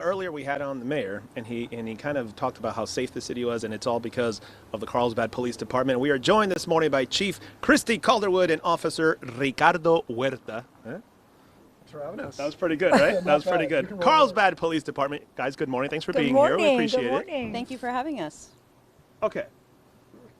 Earlier we had on the mayor, and he kind of talked about how safe the city was, and it's all because of the Carlsbad Police Department. We are joined this morning by Chief Christy Calderwood and Officer Ricardo Huerta. Huh? Thanks for having us. That was pretty good, right? That was pretty good. Carlsbad Police Department, guys. Good morning. Thanks for being here. We appreciate it. Thank you for having us. Okay.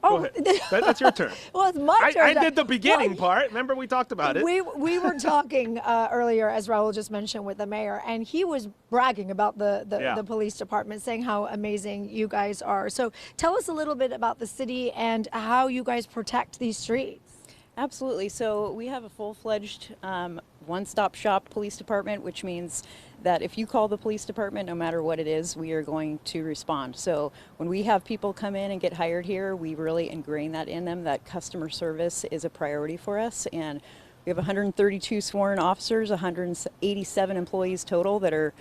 Oh, Go ahead. That's your turn. Well, it's my turn. I did the beginning part. Remember we talked about it. We were talking earlier, as Raul just mentioned, with the mayor, and he was bragging about the police department, saying how amazing you guys are. So tell us a little bit about the city and how you guys protect these streets. Absolutely. So we have a full-fledged one-stop shop police department, which means that if you call the police department, no matter what it is, we are going to respond. So when we have people come in and get hired here, we really ingrain that in them, that customer service is a priority for us. And we have 132 sworn officers, 187 employees total that are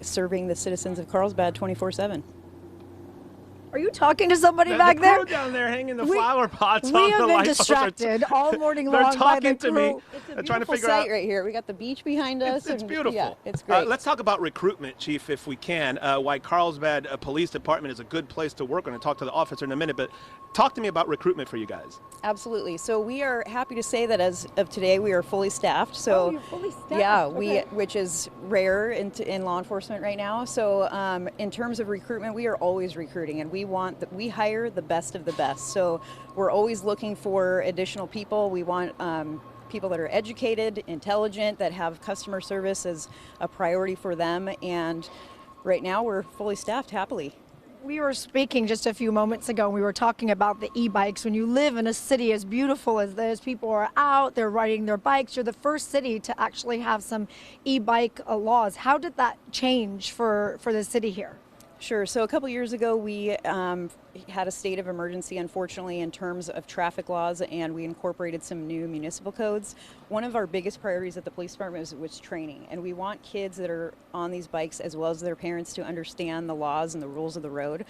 serving the citizens of Carlsbad 24/7. Are you talking to somebody back the there? crew down there hanging the flower pots We on have the been light posts. distracted all morning They're long by the talking to crew. me. It's a I'm trying to beautiful figure site out. right here. We got the beach behind us. It's and beautiful. Yeah, it's great. Let's talk about recruitment, Chief, if we can. Why Carlsbad Police Department is a good place to work. I'm going to talk to the officer in a minute, but talk to me about recruitment for you guys. Absolutely. So we are happy to say that as of today, we are fully staffed. So you're fully staffed. yeah, Okay. which is rare in law enforcement right now. So in terms of recruitment, we are always recruiting, and we hire the best of the best. So we're always looking for additional people. We want people that are educated, intelligent, that have customer service as a priority for them. And right now, we're fully staffed happily. We were speaking just a few moments ago, and we were talking about the e-bikes. When you live in a city as beautiful as this, people are out, they're riding their bikes. You're the first city to actually have some e-bike laws. How did that change for the city here? Sure. So a couple years ago, we had a state of emergency, unfortunately, in terms of traffic laws, and we incorporated some new municipal codes. One of our biggest priorities at the police department was training, and we want kids that are on these bikes, as well as their parents, to understand the laws and the rules of the road.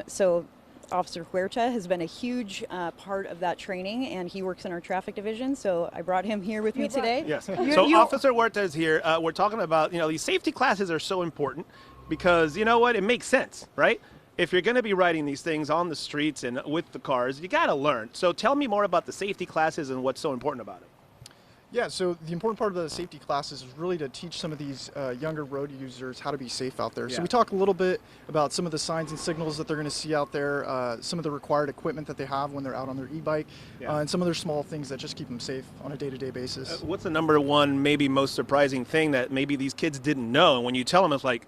So Officer Huerta has been a huge part of that training, and he works in our traffic division, so I brought him here with me today. Yes. So Officer Huerta is here. We're talking about, these safety classes are so important because, you know what, it makes sense, right? If you're going to be riding these things on the streets and with the cars, you got to learn. So tell me more about the safety classes and what's so important about it. Yeah, so the important part of the safety classes is really to teach some of these younger road users how to be safe out there. Yeah. So we talk a little bit about some of the signs and signals that they're going to see out there, some of the required equipment that they have when they're out on their e-bike, and some other small things that just keep them safe on a day-to-day basis. What's the number one, maybe most surprising thing that maybe these kids didn't know? And when you tell them, it's like,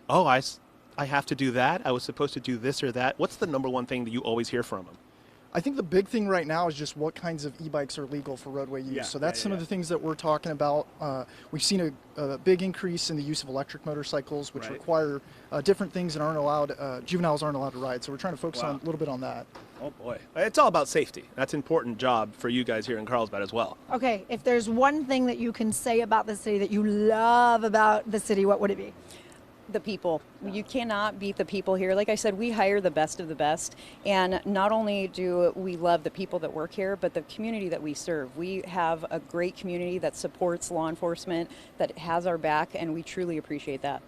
oh, I have to do that. I was supposed to do this or that. What's the number one thing that you always hear from them? I think the big thing right now is just what kinds of e-bikes are legal for roadway use. Yeah, So that's some of the things that we're talking about. We've seen a big increase in the use of electric motorcycles, which require different things and aren't allowed, juveniles aren't allowed to ride. So we're trying to focus on a little bit on that. Oh boy, it's all about safety. That's an important job for you guys here in Carlsbad as well. Okay, if there's one thing that you can say about the city that you love about the city, what would it be? The people. You cannot beat the people here. Like I said, we hire the best of the best. And not only do we love the people that work here, but the community that we serve. We have a great community that supports law enforcement, that has our back, and we truly appreciate that.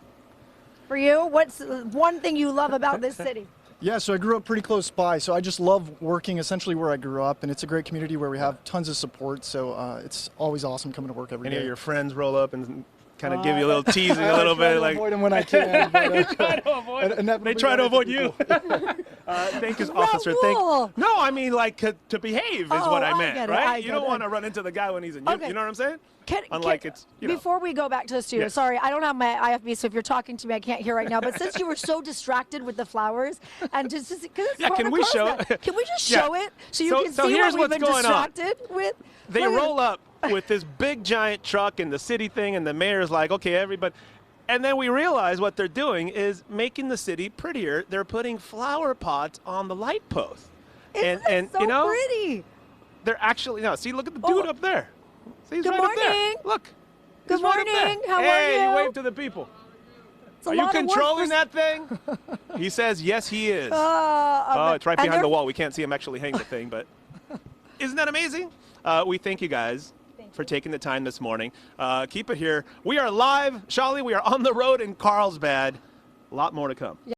For you, what's one thing you love about this city? Yeah, so I grew up pretty close by, so I just love working essentially where I grew up, and it's a great community where we have tons of support, so it's always awesome coming to work every day. Any of your friends roll up and kind of give you a little teasing a little bit, like avoid them when I can. But, you try to avoid them. They try to avoid you. Thank you, officer. Raul! No, I mean like to behave is what I meant, get it, right? I You get don't it. want to run into the guy when he's in you. Okay. You know what I'm saying? Unlike it's before we go back to the studio, Yes. sorry, I don't have my IFB, so if you're talking to me, I can't hear right now. But since you were so distracted with the flowers, and just because it's Yeah, part can of we show- Carlsbad, can we just Yeah. show it so you can So see here's what we've what's been going on. distracted with? They Look at- roll up with this big giant truck and the city thing, and the mayor's like, okay, everybody. And then we realize what they're doing is making the city prettier. They're putting flower pots on the light post. Isn't and it so you know, pretty? they're actually, no, see, look at the dude up there. See, he's Good right up there. morning. Look. Good He's right up there. morning. How hey, are you? wave to the people. It's a Are you lot of work controlling for- that thing? He says, yes, he is. Oh, It's right and behind they're- the wall. We can't see him actually hang the thing, but isn't that amazing? We thank you guys. for taking the time this morning. Keep it here. We are live, Shali. We are on the road in Carlsbad. A lot more to come.